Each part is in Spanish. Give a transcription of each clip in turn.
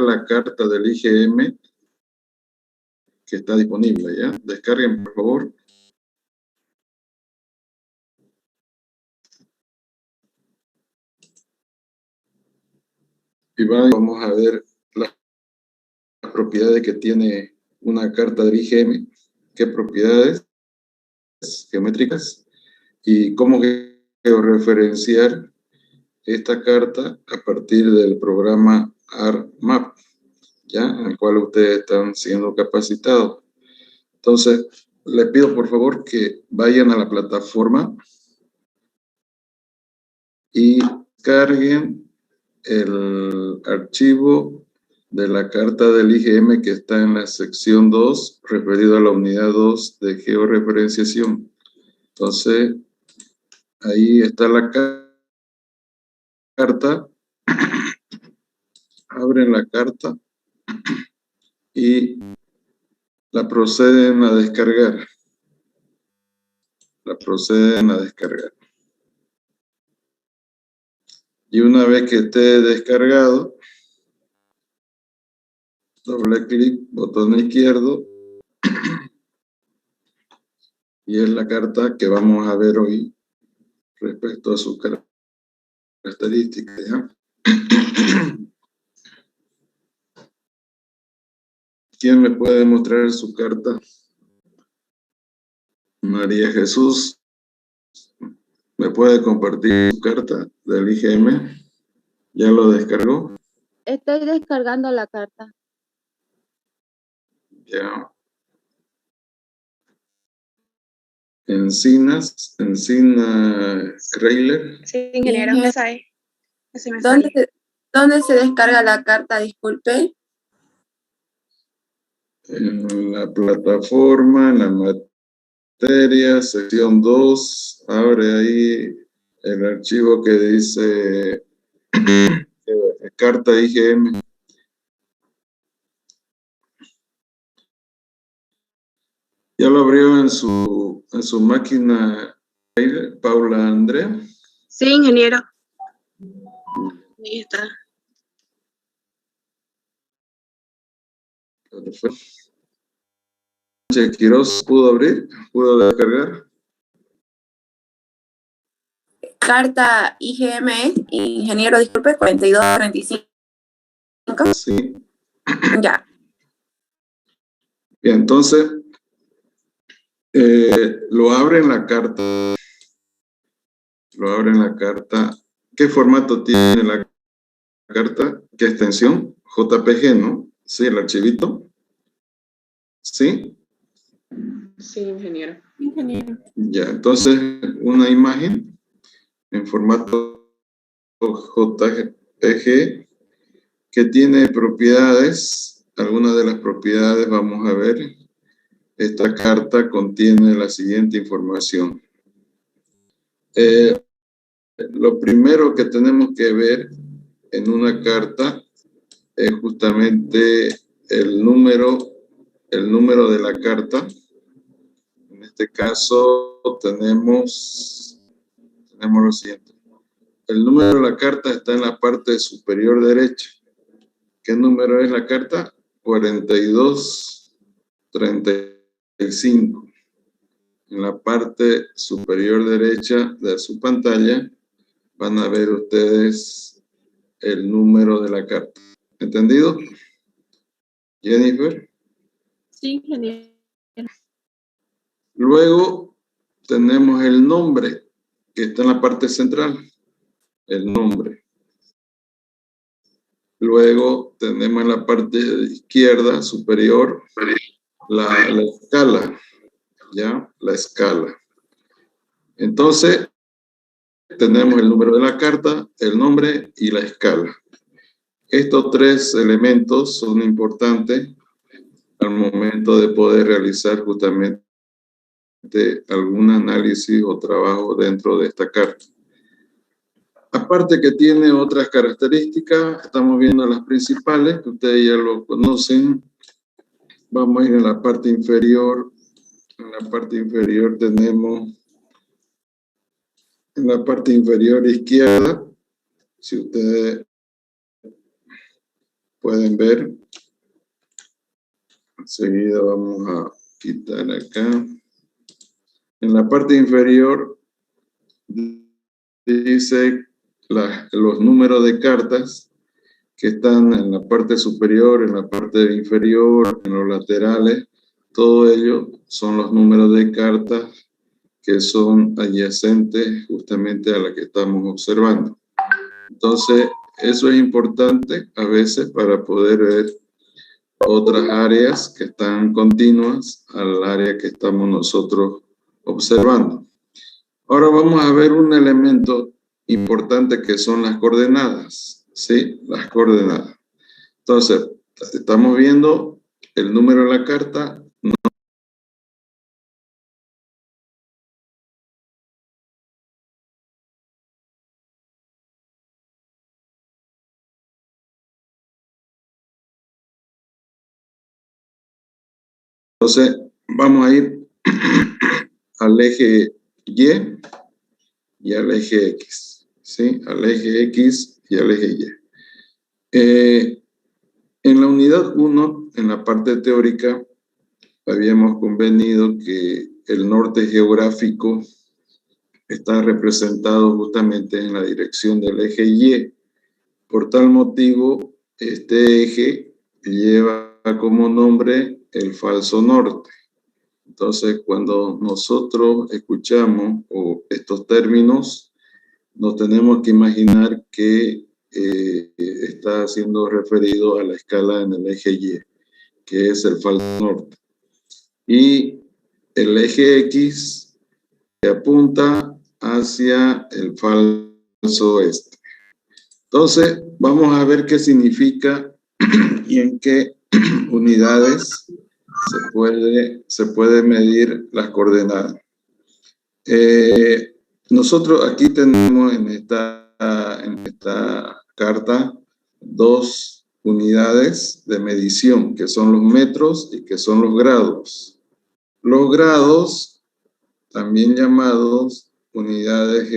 la carta del IgM que está disponible, ¿ya? Descarguen, por favor. Y vamos a ver las propiedades que tiene una carta del IgM, qué propiedades geométricas y cómo georreferenciar esta carta a partir del programa ARMAP, ¿ya? En el cual ustedes están siendo capacitados. Entonces, les pido por favor que vayan a la plataforma y carguen el archivo de la carta del IgM que está en la sección 2, referido a la unidad 2 de georreferenciación. Entonces, ahí está la carta. Abren la carta y la proceden a descargar. Y una vez que esté descargado, doble clic, botón izquierdo, y es la carta que vamos a ver hoy respecto a sus características, ¿ya? ¿Quién me puede mostrar su carta? María Jesús, ¿me puede compartir su carta del IgM? ¿Ya lo descargó? Estoy descargando la carta. Ya. Encina Kreyler. Sí, ingeniero, esa es. Ese me ¿Dónde, sale. ¿Dónde se descarga la carta? Disculpe. En la plataforma, en la materia, sección 2, abre ahí el archivo que dice carta IgM. ¿Ya lo abrió en su máquina, Paula Andrea? Sí, ingeniero. Ahí está. Perfecto. Quiroz, ¿pudo abrir? ¿Pudo descargar? Carta IgM, ingeniero, disculpe, 4235. Sí. Ya. Bien, entonces, lo abre en la carta. ¿Qué formato tiene la carta? ¿Qué extensión? JPG, ¿no? Sí, el archivito. ¿Sí? Sí, ingeniero. Ya, entonces, una imagen en formato JPG que tiene propiedades. Algunas de las propiedades vamos a ver. Esta carta contiene la siguiente información. Lo primero que tenemos que ver en una carta es justamente el número de la carta. En este caso tenemos lo siguiente. El número de la carta está en la parte superior derecha. ¿Qué número es la carta? 4235. En la parte superior derecha de su pantalla van a ver ustedes el número de la carta. ¿Entendido? Jennifer. Sí, ingeniero. Luego tenemos el nombre que está en la parte central. El nombre. Luego tenemos en la parte izquierda superior la escala. ¿Ya? La escala. Entonces, tenemos el número de la carta, el nombre y la escala. Estos tres elementos son importantes al momento de poder realizar justamente algún análisis o trabajo dentro de esta carta. Aparte que tiene otras características, estamos viendo las principales, que ustedes ya lo conocen. Vamos a ir en la parte inferior. En la parte inferior tenemos, en la parte inferior izquierda, si ustedes pueden ver. Enseguida vamos a quitar acá. En la parte inferior dice los números de cartas que están en la parte superior, en la parte inferior, en los laterales. Todo ello son los números de cartas que son adyacentes justamente a la que estamos observando. Entonces, eso es importante a veces para poder ver otras áreas que están continuas al área que estamos nosotros observando. Ahora vamos a ver un elemento importante que son las coordenadas, ¿sí? Las coordenadas. Entonces, estamos viendo el número de la carta. Entonces, vamos a ir al eje y al eje X, ¿sí? Al eje X y al eje Y. En la unidad 1, en la parte teórica, habíamos convenido que el norte geográfico está representado justamente en la dirección del eje Y. Por tal motivo, este eje lleva como nombre el falso norte. Entonces, cuando nosotros escuchamos estos términos, nos tenemos que imaginar que está siendo referido a la escala en el eje Y, que es el falso norte. Y el eje X que apunta hacia el falso este. Entonces, vamos a ver qué significa y en qué unidades se puede medir las coordenadas. Nosotros aquí tenemos en esta carta dos unidades de medición, que son los metros y que son los grados. Los grados, también llamados unidades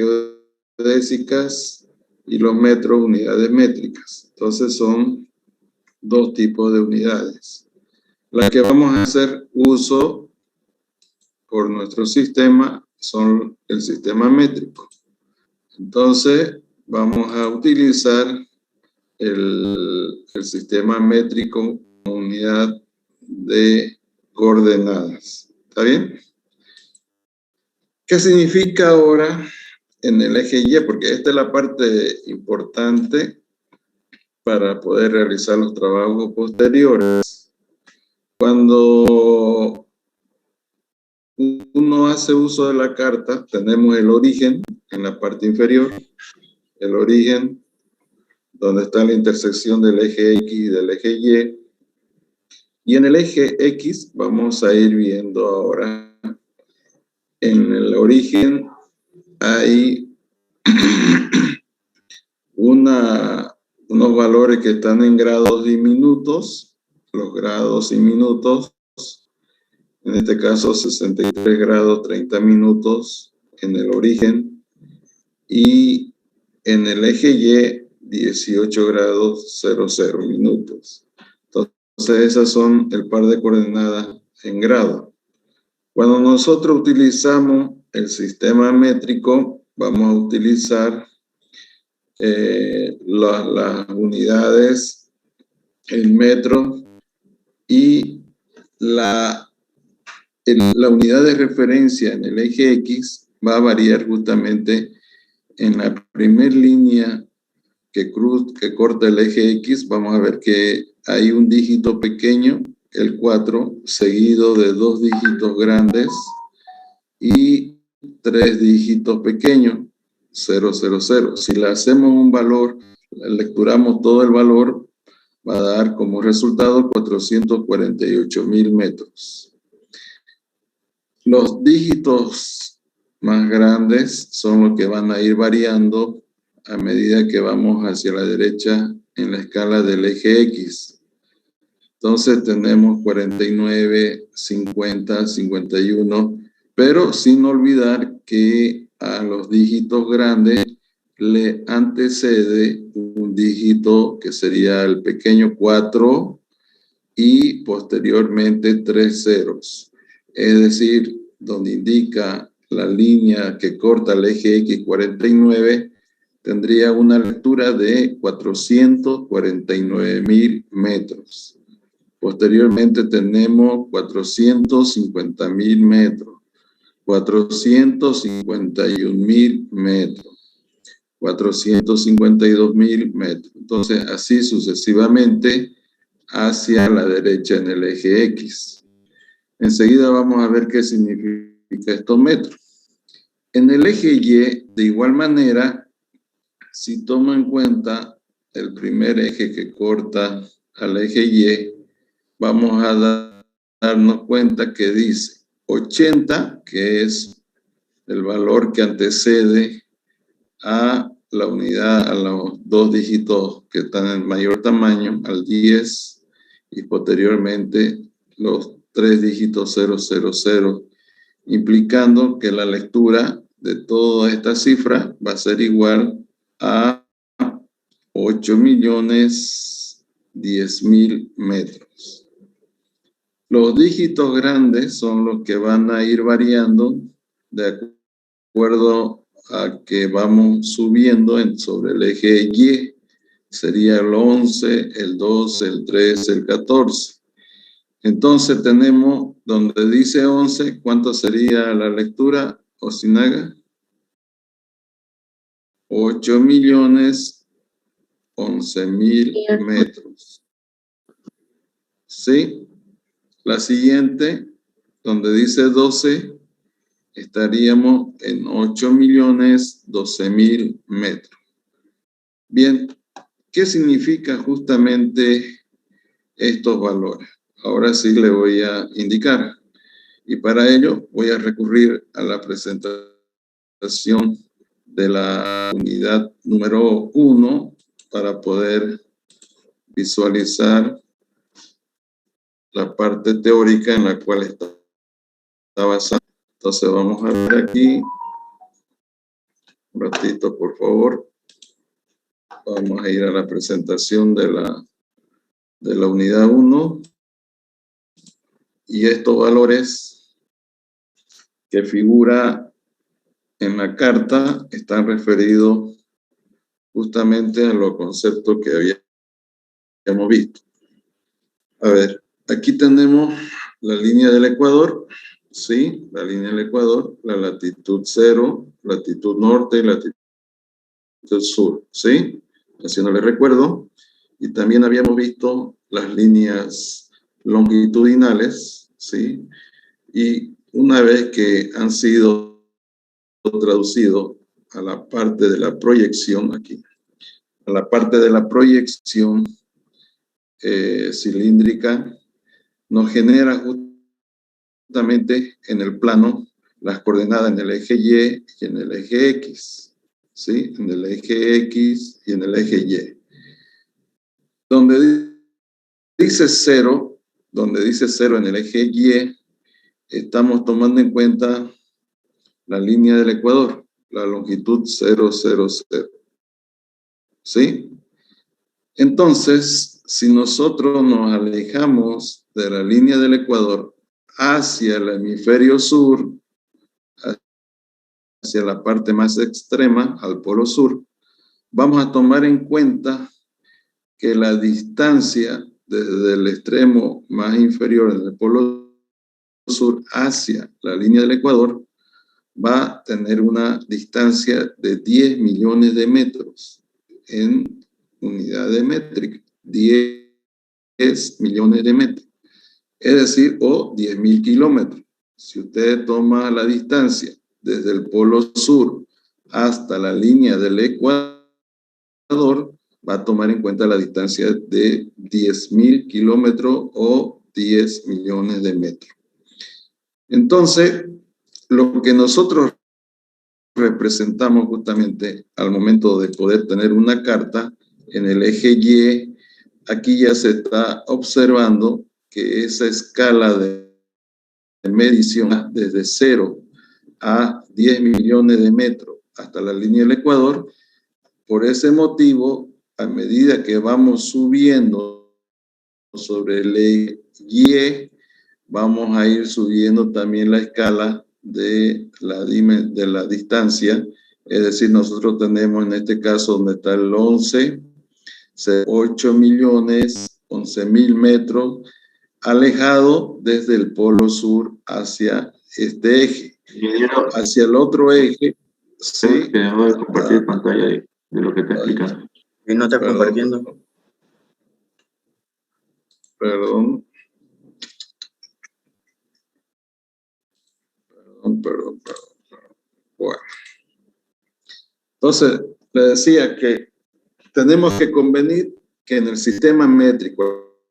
geodésicas, y los metros, unidades métricas. Entonces son dos tipos de unidades. Las que vamos a hacer uso por nuestro sistema son el sistema métrico. Entonces vamos a utilizar el sistema métrico como unidad de coordenadas. ¿Está bien? ¿Qué significa ahora en el eje Y? Porque esta es la parte importante para poder realizar los trabajos posteriores. Cuando uno hace uso de la carta, tenemos el origen en la parte inferior, el origen donde está la intersección del eje X y del eje Y. Y en el eje X vamos a ir viendo ahora, en el origen hay unos valores que están en grados y minutos, los grados y minutos, en este caso 63 grados 30 minutos en el origen, y en el eje Y 18 grados 00 minutos. Entonces esas son el par de coordenadas en grado. Cuando nosotros utilizamos el sistema métrico, vamos a utilizar las unidades, el metro, y la unidad de referencia en el eje X va a variar justamente en la primera línea que corta el eje X. Vamos a ver que hay un dígito pequeño, el 4, seguido de 2 dígitos grandes y 3 dígitos pequeños, 0, 0, 0. Si le hacemos un valor, lecturamos todo el valor, va a dar como resultado 448.000 metros. Los dígitos más grandes son los que van a ir variando a medida que vamos hacia la derecha en la escala del eje X. Entonces tenemos 49, 50, 51, pero sin olvidar que a los dígitos grandes le antecede un dígito que sería el pequeño 4 y posteriormente 3 ceros. Es decir, donde indica la línea que corta el eje X49, tendría una altura de 449.000 metros. Posteriormente tenemos 450.000 metros, 451.000 metros, 452.000 metros. Entonces, así sucesivamente hacia la derecha en el eje X. Enseguida vamos a ver qué significa estos metros. En el eje Y, de igual manera, si tomo en cuenta el primer eje que corta al eje Y, vamos a darnos cuenta que dice 80, que es el valor que antecede a la unidad, a los dos dígitos que están en mayor tamaño, al 10, y posteriormente los tres dígitos 000, implicando que la lectura de toda esta cifra va a ser igual a 8.010.000 metros. Los dígitos grandes son los que van a ir variando de acuerdo a que vamos subiendo sobre el eje Y. Sería el 11, el 12, el 13, el 14. Entonces tenemos donde dice 11, ¿cuánto sería la lectura, Osinaga? 8.011.000 metros. ¿Sí? La siguiente, donde dice 12, estaríamos en 8.012.000 metros. Bien, ¿qué significa justamente estos valores? Ahora sí le voy a indicar. Y para ello voy a recurrir a la presentación de la unidad número 1 para poder visualizar la parte teórica en la cual está basada. Entonces vamos a ver aquí. Un ratito, por favor. Vamos a ir a la presentación de la unidad 1. Y estos valores que figura en la carta están referidos justamente a los conceptos que habíamos visto. A ver, aquí tenemos la línea del Ecuador, ¿sí? La línea del Ecuador, la latitud 0, latitud norte y latitud sur, ¿sí? Haciéndole recuerdo. Y también habíamos visto las líneas longitudinales, ¿sí? Y una vez que han sido traducidos a la parte de la proyección aquí, a la parte de la proyección cilíndrica, nos genera justamente en el plano las coordenadas en el eje Y y en el eje X, ¿sí? En el eje X y en el eje Y. Donde dice 0 en el eje Y, estamos tomando en cuenta la línea del Ecuador, la longitud 000. ¿Sí? Entonces, si nosotros nos alejamos de la línea del Ecuador hacia el hemisferio sur, hacia la parte más extrema, al polo sur, vamos a tomar en cuenta que la distancia desde el extremo más inferior en el polo sur hacia la línea del Ecuador va a tener una distancia de 10 millones de metros en unidades métricas, 10 millones de metros, es decir, o 10.000 kilómetros. Si usted toma la distancia desde el polo sur hasta la línea del Ecuador, va a tomar en cuenta la distancia de 10.000 kilómetros o 10 millones de metros. Entonces, lo que nosotros representamos justamente al momento de poder tener una carta en el eje Y, aquí ya se está observando que esa escala de medición desde 0 a 10 millones de metros hasta la línea del Ecuador por ese motivo, a medida que vamos subiendo sobre el eje Y, vamos a ir subiendo también la escala de la distancia. Es decir, nosotros tenemos en este caso donde está el 11, 8.011.000 metros, alejado desde el polo sur hacia este eje. Hacia el otro eje, sí. Que debo de compartir pantalla de lo que te explicando. Y no está compartiendo. Perdón. Bueno. Entonces, le decía que tenemos que convenir que en el sistema métrico,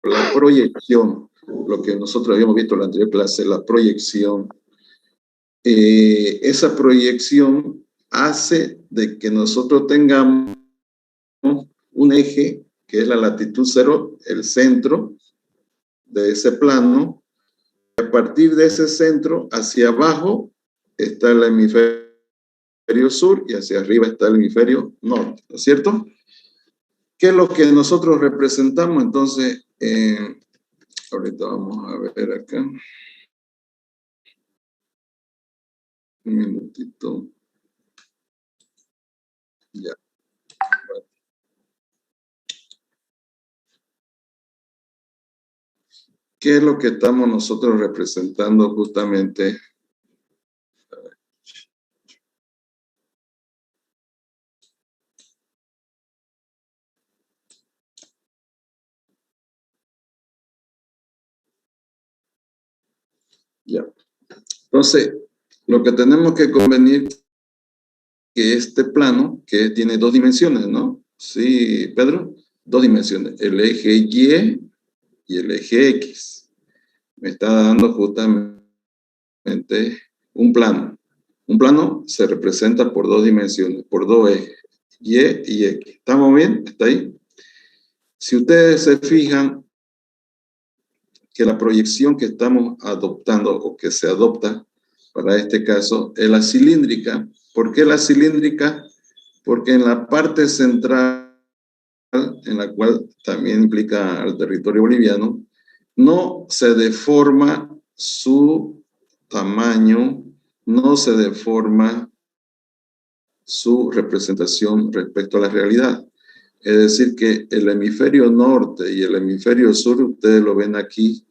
la proyección, lo que nosotros habíamos visto en la anterior clase, la proyección, esa proyección hace de que nosotros tengamos un eje que es la latitud 0, el centro de ese plano. A partir de ese centro hacia abajo está el hemisferio sur y hacia arriba está el hemisferio norte, ¿no es cierto? ¿Qué es lo que nosotros representamos? Entonces, ahorita vamos a ver acá. Un minutito. Ya. ¿Qué es lo que estamos nosotros representando justamente? Ya. Entonces, lo que tenemos que convenir que este plano, que tiene dos dimensiones, ¿no? Sí, Pedro, dos dimensiones, el eje Y y el eje X. Me está dando justamente un plano. Un plano se representa por dos dimensiones, por dos ejes, Y y X. ¿Estamos bien? ¿Está ahí? Si ustedes se fijan que la proyección que estamos adoptando o que se adopta para este caso es la cilíndrica. ¿Por qué la cilíndrica? Porque en la parte central, en la cual también implica al territorio boliviano, no se deforma su tamaño, no se deforma su representación respecto a la realidad. Es decir, que el hemisferio norte y el hemisferio sur, ustedes lo ven aquí,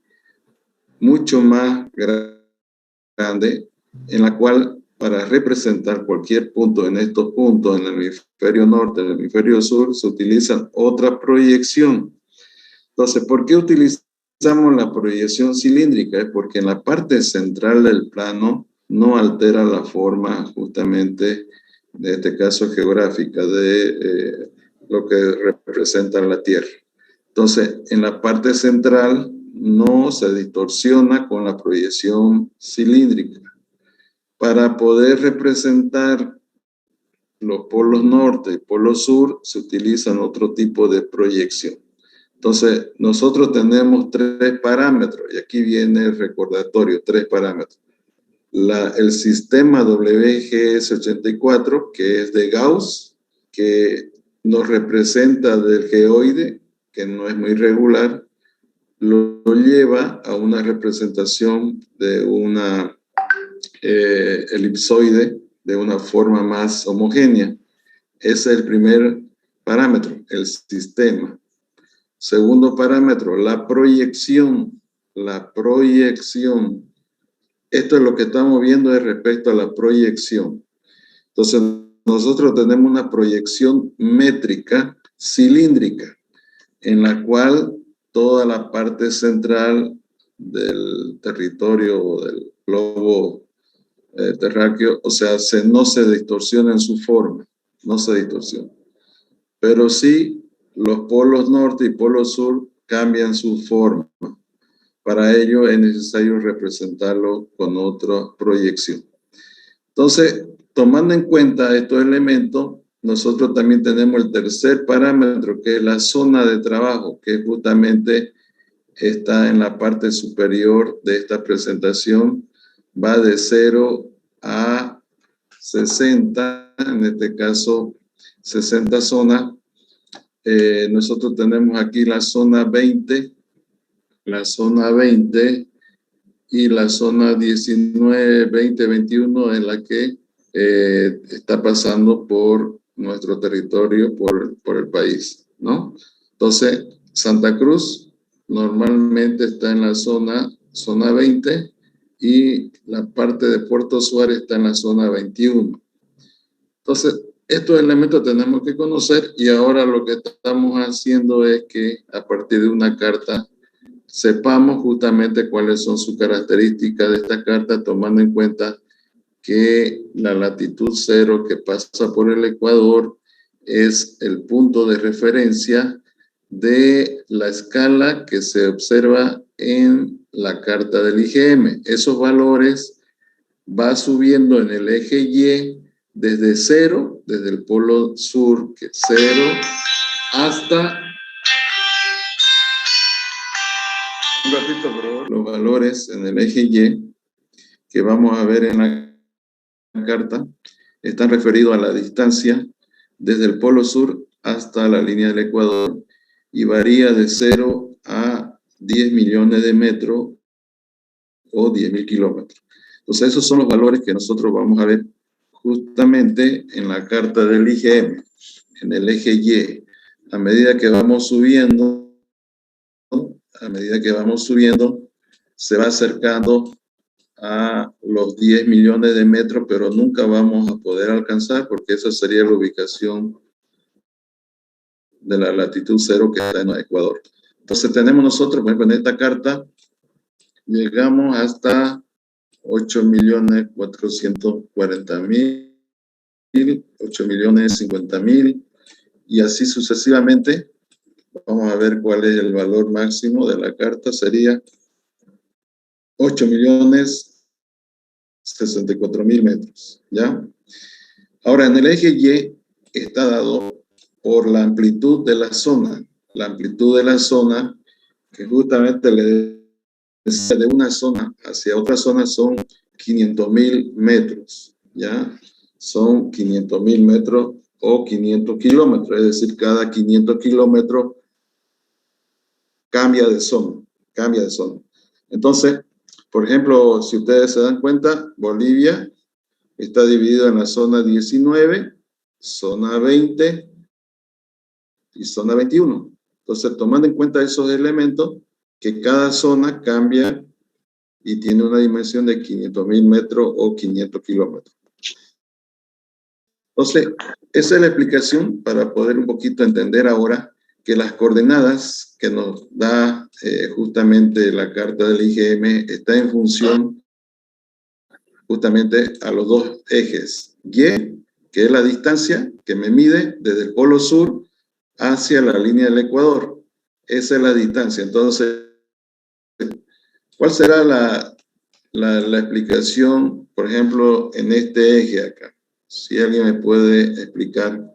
mucho más grande, en la cual para representar cualquier punto en estos puntos, en el hemisferio norte, en el hemisferio sur, se utiliza otra proyección. Entonces, ¿por qué utilizamos la proyección cilíndrica? Es porque en la parte central del plano no altera la forma justamente, de este caso geográfica, de lo que representa la Tierra. Entonces, en la parte central no se distorsiona con la proyección cilíndrica. Para poder representar los polos norte y polos sur, se utilizan otro tipo de proyección. Entonces, nosotros tenemos tres parámetros, y aquí viene el recordatorio, tres parámetros. El sistema WGS84, que es de Gauss, que nos representa del geoide, que no es muy regular, lo lleva a una representación de una elipsoide de una forma más homogénea. Ese es el primer parámetro, el sistema. Segundo parámetro, la proyección. La proyección. Esto es lo que estamos viendo respecto a la proyección. Entonces, nosotros tenemos una proyección métrica cilíndrica, en la cual toda la parte central del territorio o del globo terráqueo, o sea, no se distorsiona en su forma, no se distorsiona. Pero sí, los polos norte y polos sur cambian su forma. Para ello es necesario representarlo con otra proyección. Entonces, tomando en cuenta estos elementos, nosotros también tenemos el tercer parámetro, que es la zona de trabajo, que justamente está en la parte superior de esta presentación. Va de 0 a 60, en este caso 60 zonas. Nosotros tenemos aquí la zona 20, y la zona 19, 20, 21 en la que está pasando por nuestro territorio, por el país, ¿no? Entonces, Santa Cruz normalmente está en la zona 20 y la parte de Puerto Suárez está en la zona 21. Entonces, estos elementos tenemos que conocer y ahora lo que estamos haciendo es que a partir de una carta sepamos justamente cuáles son sus características de esta carta, tomando en cuenta que la latitud 0 que pasa por el Ecuador es el punto de referencia de la escala que se observa en la carta del IGM. Esos valores va subiendo en el eje Y desde 0, desde el polo sur, que es 0, hasta... Un ratito, por favor. Los valores en el eje Y que vamos a ver en la carta están referidos a la distancia desde el polo sur hasta la línea del Ecuador y varía de 0 a 10 millones de metros o 10.000 kilómetros. Entonces, esos son los valores que nosotros vamos a ver justamente en la carta del IGM, en el eje Y. A medida que vamos subiendo, se va acercando a los 10 millones de metros, pero nunca vamos a poder alcanzar porque esa sería la ubicación de la latitud 0 que está en el Ecuador. Entonces tenemos nosotros, por ejemplo, en esta carta, llegamos hasta 8.440.000, 8.050.000 y así sucesivamente. Vamos a ver cuál es el valor máximo de la carta, sería 8.064.000 metros, ¿ya? Ahora, en el eje Y está dado por la amplitud de la zona. La amplitud de la zona, que justamente le decía de una zona hacia otra zona, son 500.000 metros, ¿ya? Son 500.000 metros o 500 kilómetros, es decir, cada 500 kilómetros cambia de zona. Entonces, por ejemplo, si ustedes se dan cuenta, Bolivia está dividido en la zona 19, zona 20 y zona 21. Entonces, tomando en cuenta esos elementos, que cada zona cambia y tiene una dimensión de 500.000 metros o 500 kilómetros. Entonces, esa es la explicación para poder un poquito entender ahora que las coordenadas que nos da justamente la carta del IGM está en función justamente a los dos ejes. Y, que es la distancia que me mide desde el polo sur hacia la línea del Ecuador. Esa es la distancia. Entonces, ¿cuál será la explicación, por ejemplo, en este eje acá? Si alguien me puede explicar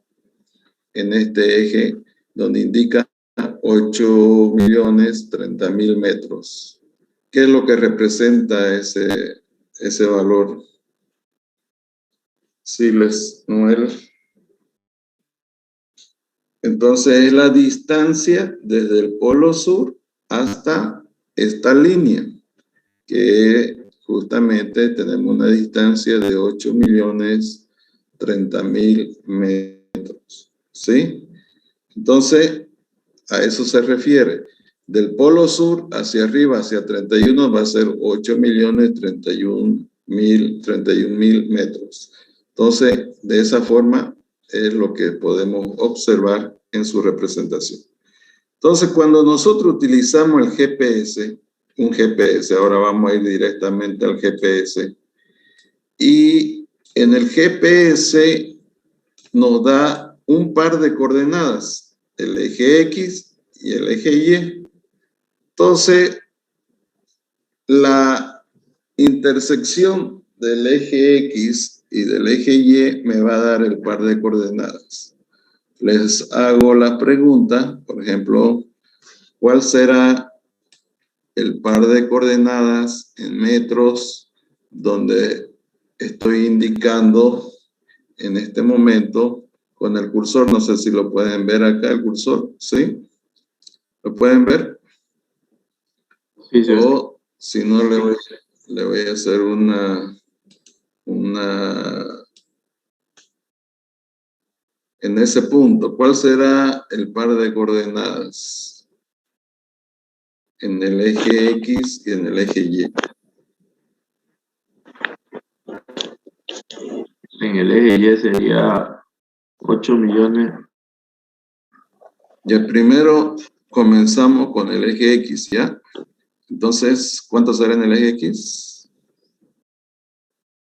en este eje donde indica 8.030.000 metros. ¿Qué es lo que representa ese valor? Siles, Noel. Entonces es la distancia desde el polo sur hasta esta línea, que justamente tenemos una distancia de 8.030.000 metros, ¿sí? Entonces, a eso se refiere. Del polo sur hacia arriba, hacia 31, va a ser 8.031.000 metros. Entonces, de esa forma es lo que podemos observar en su representación. Entonces, cuando nosotros utilizamos el GPS, un GPS, ahora vamos a ir directamente al GPS, y en el GPS nos da un par de coordenadas, el eje X y el eje Y. Entonces, la intersección del eje X y del eje Y me va a dar el par de coordenadas. Les hago la pregunta, por ejemplo, ¿cuál será el par de coordenadas en metros donde estoy indicando en este momento con el cursor. No sé si lo pueden ver acá, el cursor, ¿sí? ¿Lo pueden ver? Sí, sí. O si no, le voy a hacer una en ese punto. ¿Cuál será el par de coordenadas? En el eje X y en el eje Y. En el eje Y sería 8 millones. Ya primero comenzamos con el eje X, ¿ya? Entonces, ¿cuánto será en el eje X?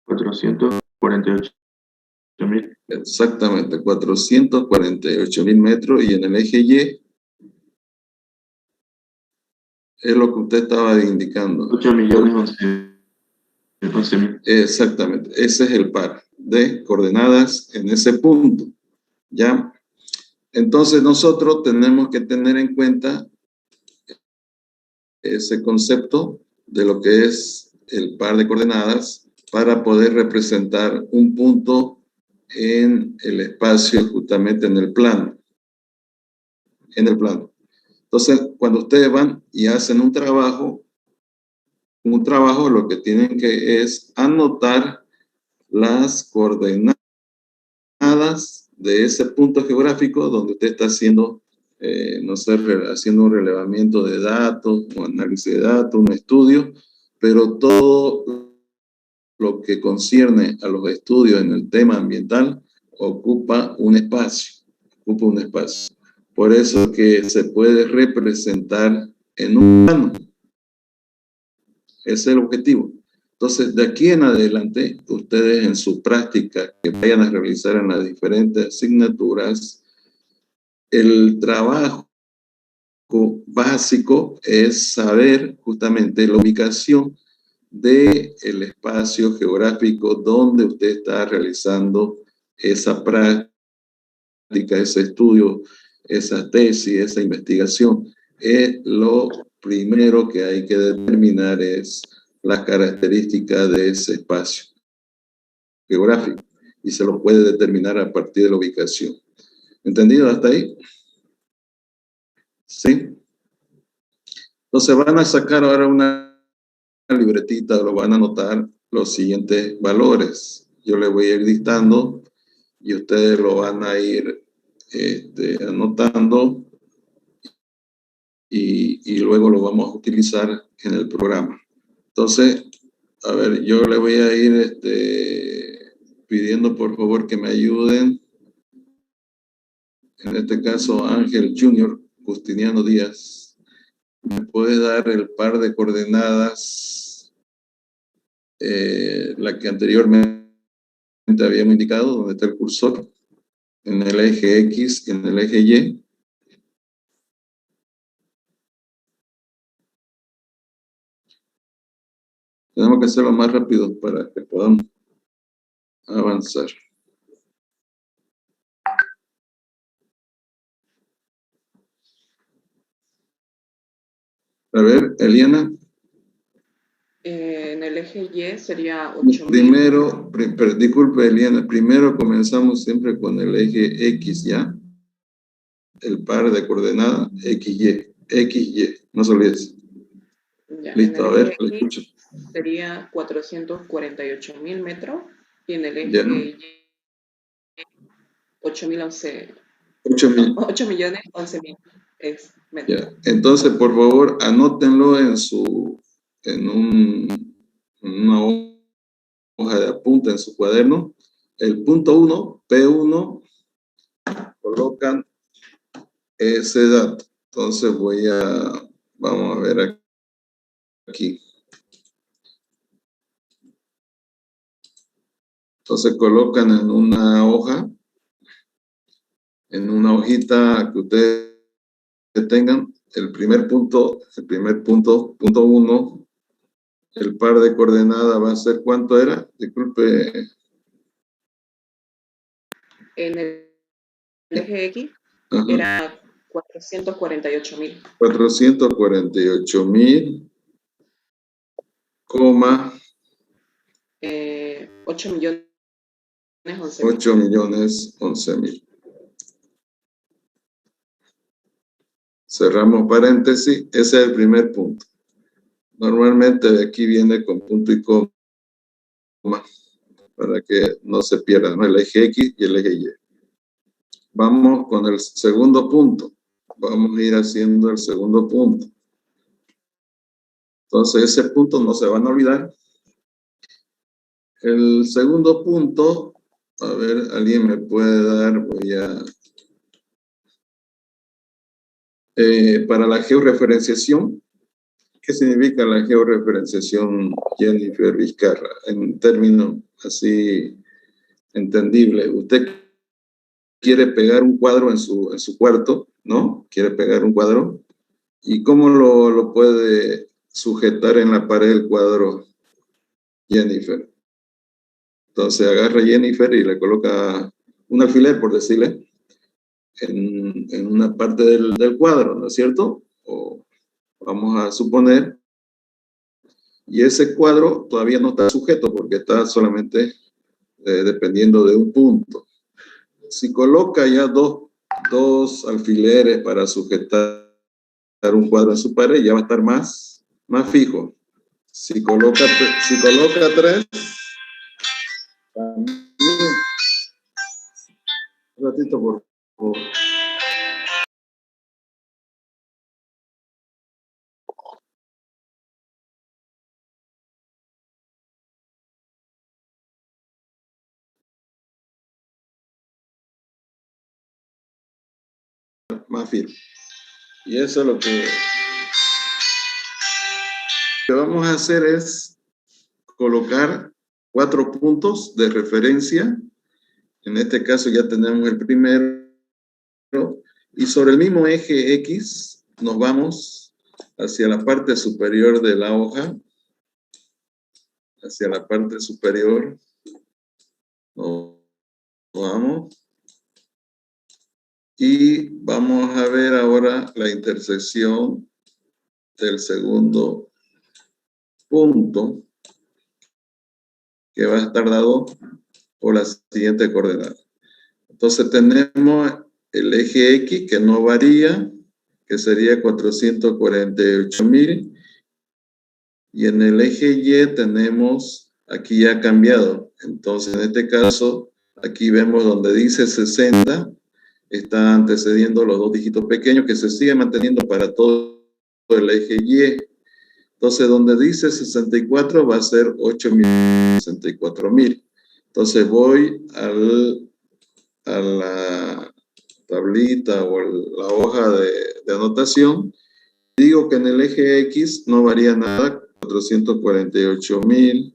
448.000. Exactamente, 448.000 metros. Y en el eje Y es lo que usted estaba indicando. 8 millones 11.000. Exactamente, ese es el par de coordenadas en ese punto, ¿ya? Entonces nosotros tenemos que tener en cuenta ese concepto de lo que es el par de coordenadas para poder representar un punto en el espacio, justamente en el plano. En el plano. Entonces, cuando ustedes van y hacen un trabajo, lo que tienen que es anotar las coordenadas de ese punto geográfico donde usted está haciendo, no sé, haciendo un relevamiento de datos, un análisis de datos, un estudio, pero todo lo que concierne a los estudios en el tema ambiental ocupa un espacio, Por eso que se puede representar en un plano. Ese es el objetivo. Entonces, de aquí en adelante, ustedes en su práctica que vayan a realizar en las diferentes asignaturas, el trabajo básico es saber justamente la ubicación del espacio geográfico donde usted está realizando esa práctica, ese estudio, esa tesis, esa investigación. Lo primero que hay que determinar es las características de ese espacio geográfico y se lo puede determinar a partir de la ubicación. ¿Entendido hasta ahí? ¿Sí? Entonces van a sacar ahora una libretita, lo van a anotar los siguientes valores. Yo les voy a ir dictando y ustedes lo van a ir anotando y luego lo vamos a utilizar en el programa. Entonces, a ver, yo le voy a ir pidiendo por favor que me ayuden. En este caso, Ángel Junior Justiniano Díaz. ¿Me puede dar el par de coordenadas, la que anteriormente habíamos indicado, donde está el cursor, en el eje X y en el eje Y? Tenemos que hacerlo más rápido para que podamos avanzar. A ver, Eliana. En el eje Y sería 8.000. Primero, disculpe, Eliana, primero comenzamos siempre con el eje X, ¿ya? El par de coordenadas XY, no se olvides. Ya, Listo, a ver, le X escucho. sería 448.000 metros y en el eje Ya, ¿no? Y 8.011. 8.000. 8.011.000 es metros. Ya. Entonces, por favor, anótenlo en una hoja de apunte en su cuaderno. El punto 1, P1, colocan ese dato. Entonces vamos a ver aquí. Entonces colocan en una hoja, en una hojita que ustedes tengan, el primer punto, punto 1, el par de coordenadas va a ser, ¿cuánto era? Disculpe. En el eje X Ajá. era 448.000. 448.000, 8.011.000. 8.011.000. Cerramos paréntesis, ese es el primer punto. Normalmente de aquí viene con punto y coma para que no se pierda, ¿no? El eje X y el eje Y. Vamos con el segundo punto. Vamos a ir haciendo el segundo punto. Entonces, ese punto no se van a olvidar. El segundo punto, a ver, alguien me puede dar, voy a... para la georreferenciación, ¿qué significa la georreferenciación, Jennifer Vizcarra? En términos así entendibles. Usted quiere pegar un cuadro en su cuarto, ¿no? Quiere pegar un cuadro. ¿Y cómo lo puede sujetar en la pared del cuadro, Jennifer? Entonces agarra Jennifer y le coloca un alfiler, por decirle, en una parte del cuadro, ¿no es cierto? O vamos a suponer, y ese cuadro todavía no está sujeto porque está solamente dependiendo de un punto. Si coloca ya dos alfileres para sujetar un cuadro en su pared, ya va a estar más fijo. Si coloca tres, también. Un ratito, por favor. Más firme. Y eso es lo que vamos a hacer es colocar 4 puntos de referencia. En este caso ya tenemos el primero. Y sobre el mismo eje X nos vamos hacia la parte superior de la hoja. Hacia la parte superior. Nos vamos. Y vamos a ver ahora la intersección del segundo punto, que va a estar dado por la siguiente coordenada. Entonces tenemos el eje X que no varía, que sería 448.000. Y en el eje Y tenemos, aquí ya ha cambiado. Entonces en este caso, aquí vemos donde dice 60, está antecediendo los 2 dígitos pequeños que se siguen manteniendo para todo el eje Y. Entonces, donde dice 64 va a ser 8.064.000. Entonces, voy a la tablita o la hoja de anotación. Digo que en el eje X no varía nada, 448.000.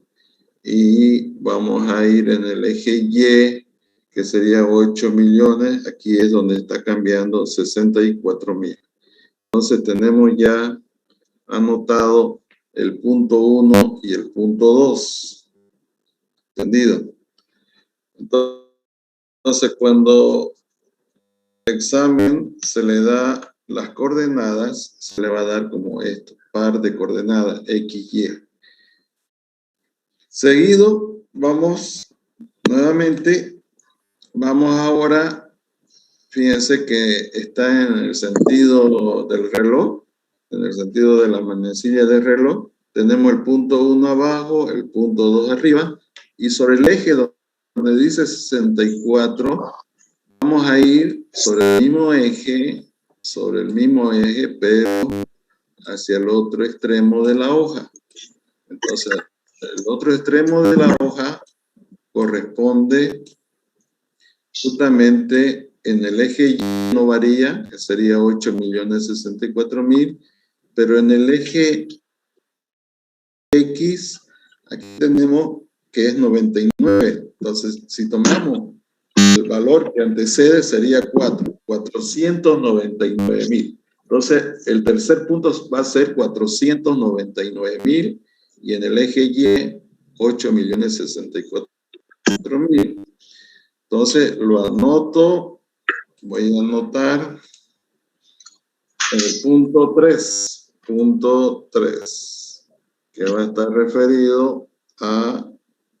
Y vamos a ir en el eje Y, que sería 8 millones, aquí es donde está cambiando 64.000. Entonces tenemos ya anotado el punto 1 y el punto 2. ¿Entendido? Entonces cuando el examen se le da las coordenadas, se le va a dar como esto, par de coordenadas X, Y. Seguido, vamos nuevamente. Vamos ahora, fíjense que está en el sentido del reloj, en el sentido de la manecilla del reloj. Tenemos el punto 1 abajo, el punto 2 arriba, y sobre el eje donde dice 64, vamos a ir sobre el mismo eje, pero hacia el otro extremo de la hoja. Entonces, el otro extremo de la hoja corresponde justamente en el eje Y, no varía, que sería 8.064.000, pero en el eje X, aquí tenemos que es 99. Entonces, si tomamos el valor que antecede, sería 499.000. Entonces, el tercer punto va a ser 499.000 y en el eje Y, 8.064.000. Entonces, lo anoto, voy a anotar el punto 3, que va a estar referido a,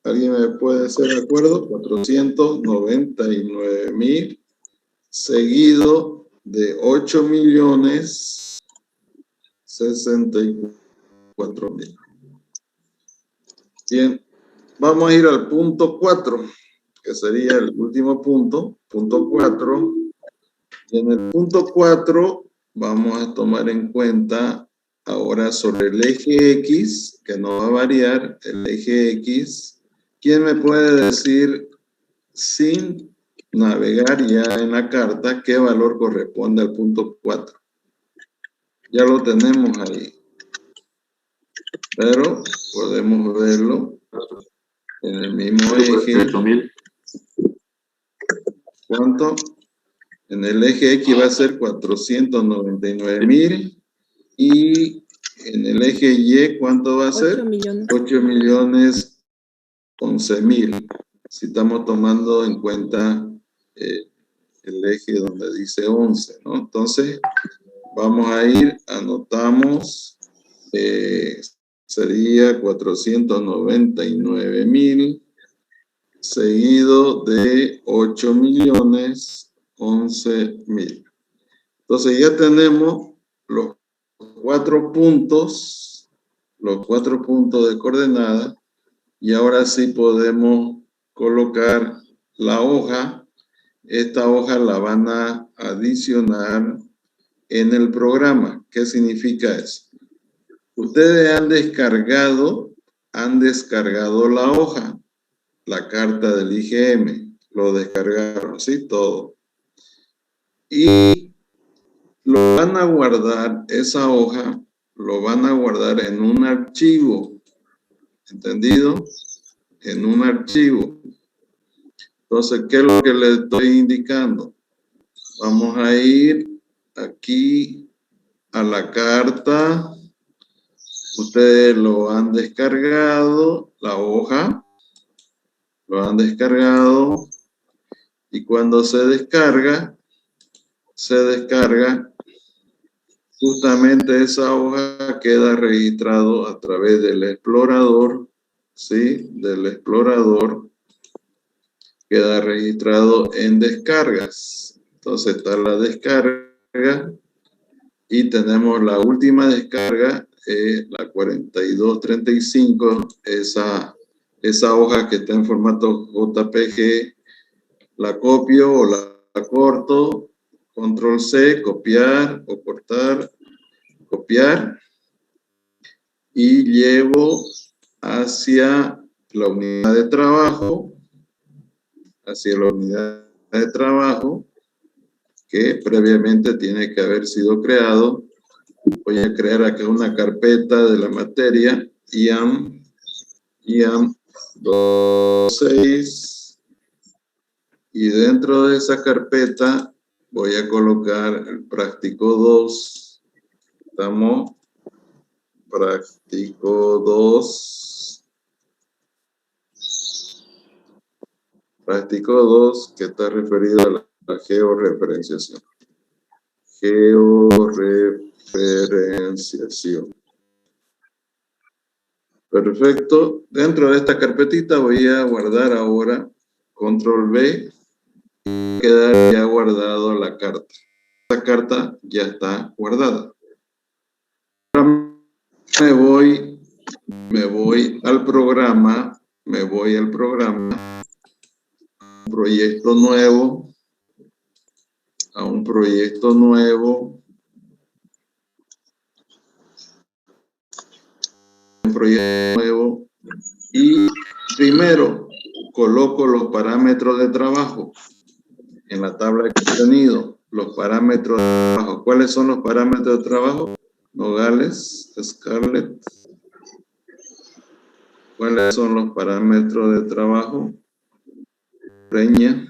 ¿alguien me puede hacer de acuerdo? 499.000 seguido de 8.064.000. Bien, vamos a ir al punto 4, que sería el último punto 4. Y en el punto 4 vamos a tomar en cuenta ahora sobre el eje X, que no va a variar, el eje X. ¿Quién me puede decir, sin navegar ya en la carta, qué valor corresponde al punto 4? Ya lo tenemos ahí, pero podemos verlo en el mismo eje. 48.000. ¿Cuánto? En el eje X va a ser 499.000. Y en el eje Y, ¿cuánto va a ser? 8.011.000. Si estamos tomando en cuenta el eje donde dice 11, ¿no? Entonces, vamos a ir, anotamos, sería 499.000 seguido de 8.011.000. Entonces ya tenemos los 4 puntos de coordenada, y ahora sí podemos colocar la hoja. Esta hoja la van a adicionar en el programa. ¿Qué significa eso? Ustedes han descargado la hoja, la carta del IGM, lo descargaron, ¿sí? Todo. Y lo van a guardar, esa hoja, lo van a guardar en un archivo, ¿entendido? En un archivo. Entonces, ¿qué es lo que les estoy indicando? Vamos a ir aquí a la carta. Ustedes lo han descargado, la hoja, lo han descargado, y cuando se descarga justamente esa hoja queda registrado a través del explorador, ¿sí? Del explorador queda registrado en descargas. Entonces está la descarga y tenemos la última descarga, la 4235, esa hoja que está en formato JPG, la copio o la corto, control C, copiar o cortar, copiar, y llevo hacia la unidad de trabajo, que previamente tiene que haber sido creado. Voy a crear acá una carpeta de la materia IAM 26, y dentro de esa carpeta voy a colocar el práctico 2. Estamos práctico 2. Práctico 2, que está referido a la georreferenciación. Georreferenciación. Perfecto. Dentro de esta carpetita voy a guardar ahora control B. Quedar ya guardado la carta. Esta carta ya está guardada. Ahora me voy al programa. A un proyecto nuevo. Y primero coloco los parámetros de trabajo en la tabla de contenido. Los parámetros de trabajo. ¿Cuáles son los parámetros de trabajo? Nogales, Scarlett. ¿Cuáles son los parámetros de trabajo? Reña.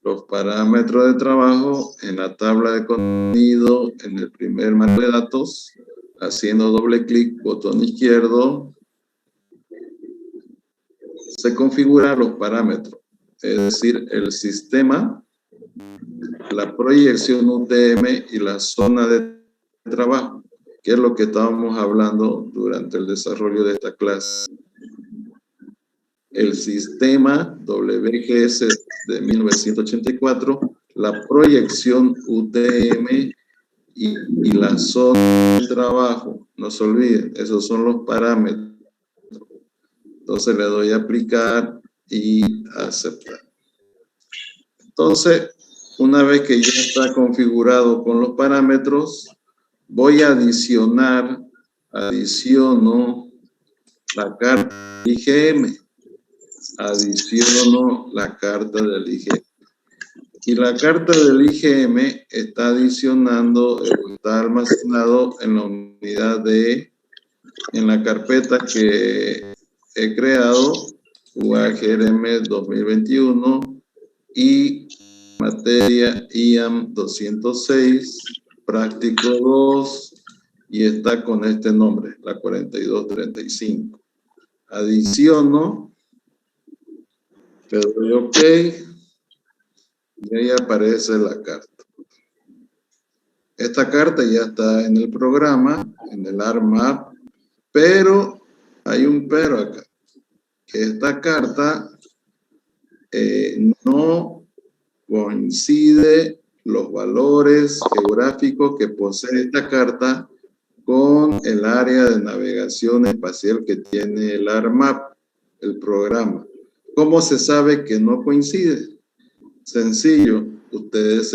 Los parámetros de trabajo en la tabla de contenido, en el primer marco de datos, haciendo doble clic, botón izquierdo, se configuran los parámetros, es decir, el sistema, la proyección UTM y la zona de trabajo, que es lo que estábamos hablando durante el desarrollo de esta clase. el sistema WGS de 1984, la proyección UTM y la zona de trabajo. No se olviden, esos son los parámetros. Entonces le doy a aplicar y aceptar. Entonces, una vez que ya está configurado con los parámetros, voy a adiciono la carta del IgM. Adiciono la carta del IgM. Y la carta del IgM está adicionando, está almacenado en la unidad en la carpeta que he creado, UAGRM 2021 y materia IAM 206, práctico 2, y está con este nombre, la 4235. Adiciono, le doy OK, y ahí aparece la carta. Esta carta ya está en el programa, en el ARMAP, pero hay un pero acá, que esta carta no coincide los valores geográficos que posee esta carta con el área de navegación espacial que tiene el ARMAP, el programa. ¿Cómo se sabe que no coincide? Sencillo, ustedes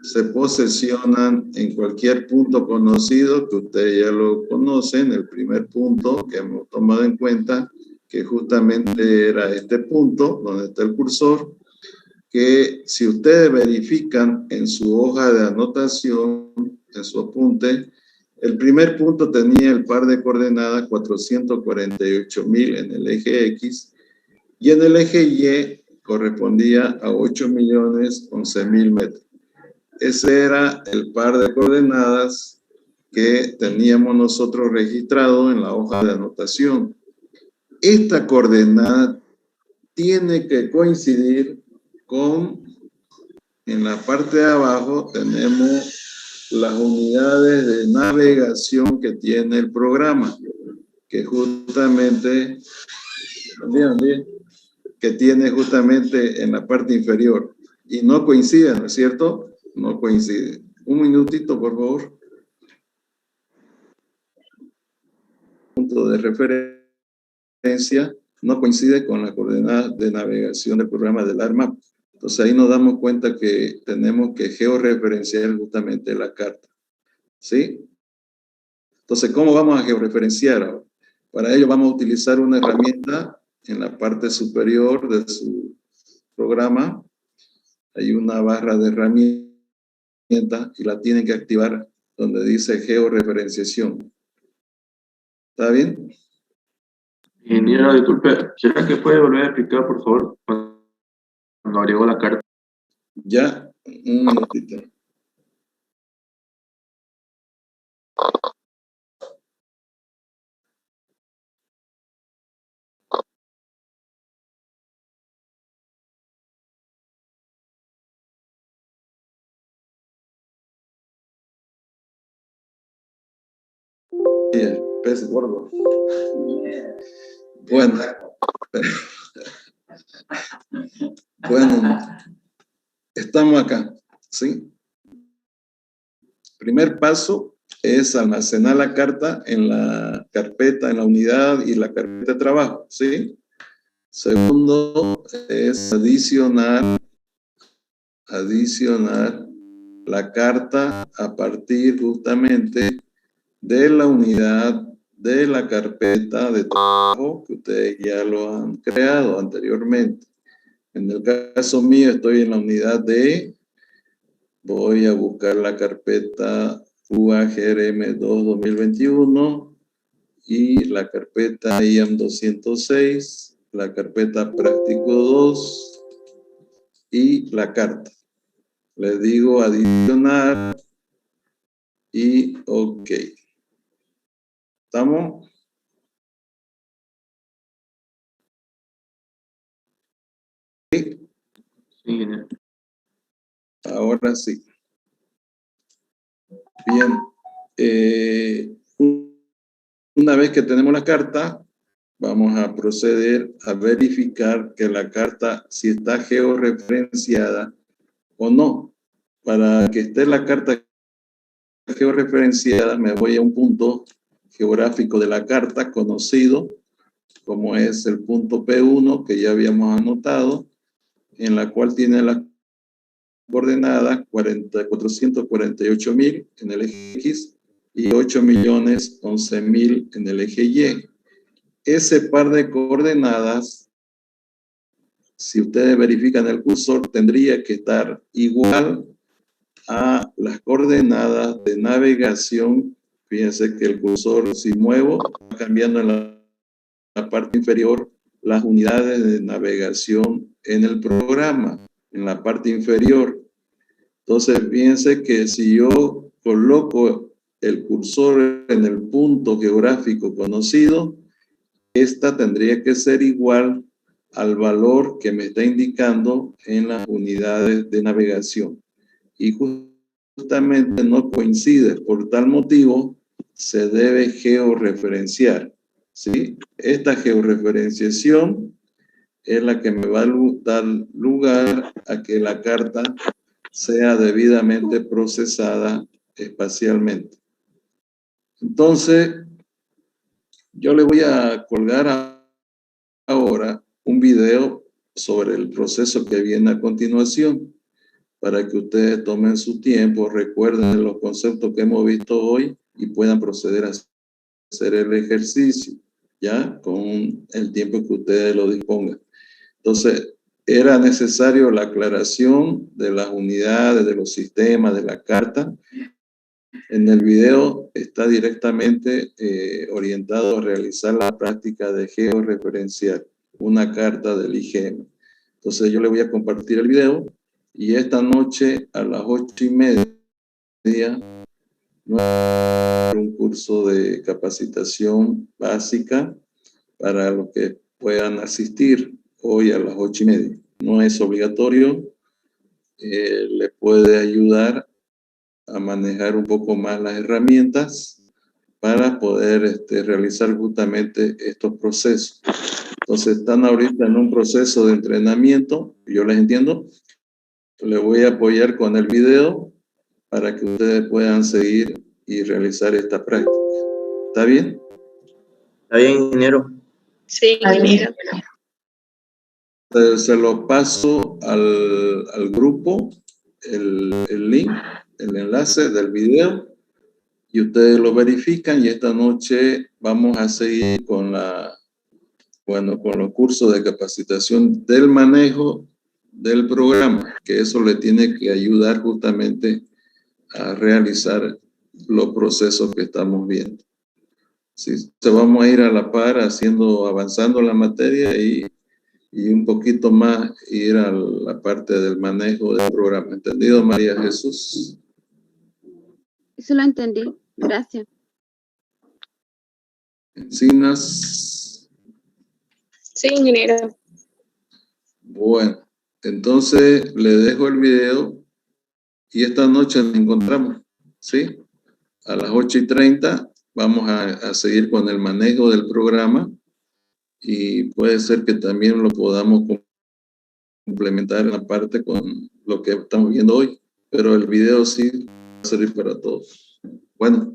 se posesionan en cualquier punto conocido, que ustedes ya lo conocen, el primer punto que hemos tomado en cuenta, que justamente era este punto, donde está el cursor, que si ustedes verifican en su hoja de anotación, en su apunte, el primer punto tenía el par de coordenadas 448.000 en el eje X, y en el eje Y correspondía a 8.011.000 metros. Ese era el par de coordenadas que teníamos nosotros registrado en la hoja de anotación. Esta coordenada tiene que coincidir con, en la parte de abajo tenemos las unidades de navegación que tiene el programa, que justamente, que tiene justamente en la parte inferior. Y no coincide, ¿no es cierto? No coincide. Un minutito, por favor. Punto de referencia no coincide con la coordenada de navegación del programa del ARMAP. Entonces ahí nos damos cuenta que tenemos que georreferenciar justamente la carta. ¿Sí? Entonces, ¿cómo vamos a georreferenciar ahora? Para ello vamos a utilizar una herramienta en la parte superior de su programa. Hay una barra de herramientas y la tienen que activar donde dice georreferenciación. ¿Está bien? Ingeniero, disculpe, ¿será que puede volver a explicar, por favor, cuando agregó la carta? Ya, un minutito. Y el pez gordo. Bueno, bueno, estamos acá, ¿sí? Primer paso es almacenar la carta en la carpeta, en la unidad y la carpeta de trabajo, ¿sí? Segundo es adicionar la carta a partir justamente de la unidad de la carpeta de trabajo que ustedes ya lo han creado anteriormente. En el caso mío estoy en la unidad D. Voy a buscar la carpeta UAGRM 2 2021 y la carpeta IAM 206, la carpeta práctico 2 y la carta. Le digo adicionar y OK. ¿Estamos? ¿Sí? Sí, Ahora sí. Bien. Una vez que tenemos la carta, vamos a proceder a verificar que la carta si está georreferenciada o no. Para que esté la carta georreferenciada, me voy a un punto geográfico de la carta conocido como es el punto P1 que ya habíamos anotado, en la cual tiene las coordenadas 448.000 en el eje X y 8.011.000 en el eje Y. Ese par de coordenadas, si ustedes verifican el cursor, tendría que estar igual a las coordenadas de navegación. Fíjense que el cursor, si muevo, va cambiando en la parte inferior las unidades de navegación en el programa, en la parte inferior. Entonces, fíjense que si yo coloco el cursor en el punto geográfico conocido, esta tendría que ser igual al valor que me está indicando en las unidades de navegación. Y justamente no coincide. Por tal motivo, se debe georreferenciar, ¿sí? Esta georreferenciación es la que me va a dar lugar a que la carta sea debidamente procesada espacialmente. Entonces, yo le voy a colgar ahora un video sobre el proceso que viene a continuación para que ustedes tomen su tiempo, recuerden los conceptos que hemos visto hoy y puedan proceder a hacer el ejercicio, ¿ya? Con el tiempo que ustedes lo dispongan. Entonces, era necesario la aclaración de las unidades, de los sistemas, de la carta. En el video está directamente orientado a realizar la práctica de georreferenciar una carta del IGM. Entonces, yo le voy a compartir el video y esta noche a las 8:30 un curso de capacitación básica para los que puedan asistir hoy a las 8:30. No es obligatorio, le puede ayudar a manejar un poco más las herramientas para poder realizar justamente estos procesos. Entonces están ahorita en un proceso de entrenamiento, yo les entiendo. Le voy a apoyar con el video para que ustedes puedan seguir y realizar esta práctica. ¿Está bien? Está bien, ingeniero. Sí, ingeniero. Se lo paso al grupo, el link, el enlace del video, y ustedes lo verifican y esta noche vamos a seguir con con los cursos de capacitación del manejo del programa, que eso le tiene que ayudar justamente a realizar los procesos que estamos viendo. Sí, vamos a ir a la par avanzando la materia y un poquito más ir a la parte del manejo del programa. ¿Entendido, María Jesús? Eso lo entendí. Gracias. Encinas. Sí, ingeniero. Bueno, entonces le dejo el video y esta noche nos encontramos, ¿sí? A las 8:30 vamos a seguir con el manejo del programa y puede ser que también lo podamos complementar en la parte con lo que estamos viendo hoy, pero el video sí va a servir para todos. Bueno,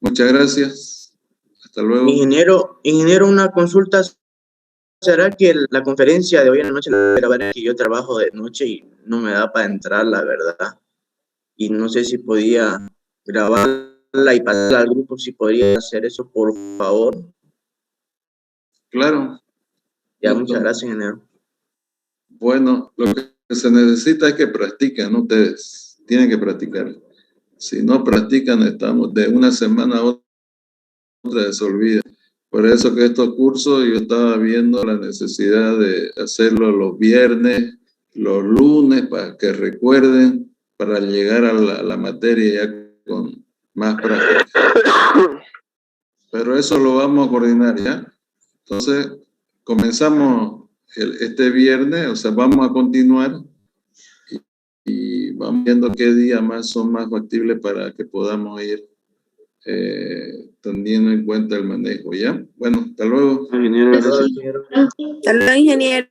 muchas gracias. Hasta luego. Ingeniero, una consulta. ¿Será que la conferencia de hoy en la noche la voy a grabar? Que yo trabajo de noche y no me da para entrar, la verdad. Y no sé si podía grabarla y pasarla al grupo, si podría hacer eso, por favor. Claro. Ya, muchas gracias, ingeniero. Bueno, lo que se necesita es que practiquen, ¿no? Ustedes tienen que practicar. Si no practican, estamos de una semana a otra, se olvida. Por eso que estos cursos yo estaba viendo la necesidad de hacerlo los viernes, los lunes, para que recuerden, para llegar a la materia ya con más práctica. Pero eso lo vamos a coordinar, ¿ya? Entonces, comenzamos este viernes, o sea, vamos a continuar y vamos viendo qué días más son más factibles para que podamos ir teniendo en cuenta el manejo, ¿ya? Bueno, hasta luego. Ingeniero, gracias. Hasta luego, ingeniero.